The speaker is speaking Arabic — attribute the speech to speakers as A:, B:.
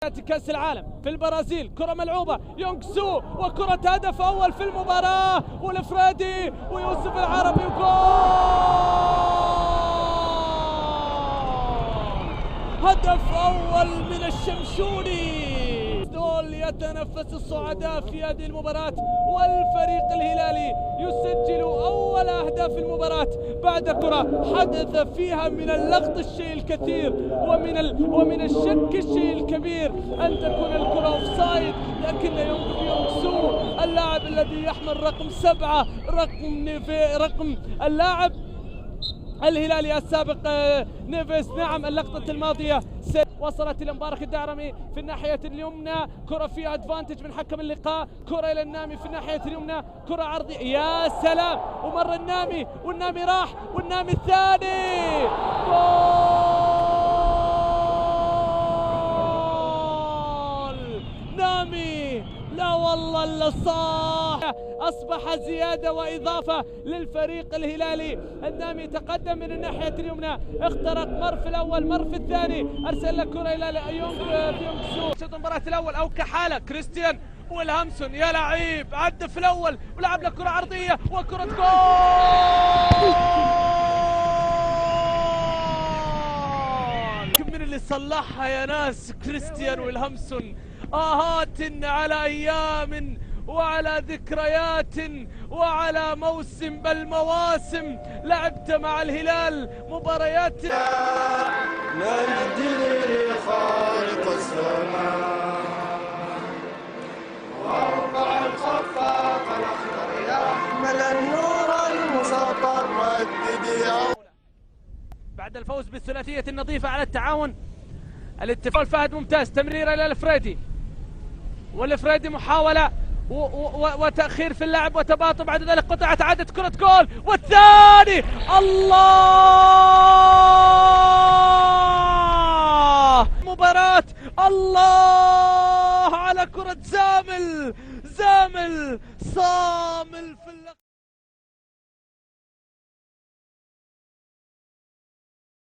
A: كأس العالم في البرازيل، كرة ملعوبة يونغ سو وكرة هدف أول في المباراة، والفريدي ويوسف العربي وجول! هدف أول من الشمشوني. دول يتنفس الصعداء في هذه المباراة، والفريق الهلالي يسجل أول أهداف المباراة بعد كرة حدث فيها من اللغط الشيء الكثير ومن الشك الشيء الكبير أن تكون الكرة أوفسايد، لكن يونغ سو اللاعب الذي يحمل رقم 7 رقم اللاعب الهلالي السابق نيفيز. نعم، اللقطة الماضية وصلت إلى مبارك الدعرمي في الناحية اليمنى، كرة فيها ادفانتج من حكم اللقاء، كرة إلى النامي في الناحية اليمنى، كرة عرضية يا سلام، ومر النامي والنامي راح والنامي الثاني جول! نامي لا والله الا صح، اصبح زياده واضافه للفريق الهلالي. النامي تقدم من الناحيه اليمنى، اخترق، مر في الاول مر في الثاني، ارسل لك كره الى يونغ سو. شوط المباراه الاول او كحاله كريستيان والهامسون، يا لعيب، عدى في الاول ولعب لك كره عرضيه وكره جول! من اللي صلحها يا ناس كريستيان والهامسون. آهات على أيام وعلى ذكريات وعلى موسم بل مواسم لعبت مع الهلال مباريات.
B: نجدي خالق السماء وارفع الخفاق الأخضر يا أحمل النور المسطر مجدي.
A: بعد الفوز بالثلاثية النظيفة على التعاون، الاتفاق فهد ممتاز، تمريرة إلى الفريدي، والفريدي محاولة وتأخير في اللعب وتباطؤ، بعد ذلك قطعت عادت كرة جول، والثاني الله! مباراة الله على كرة زامل صامل في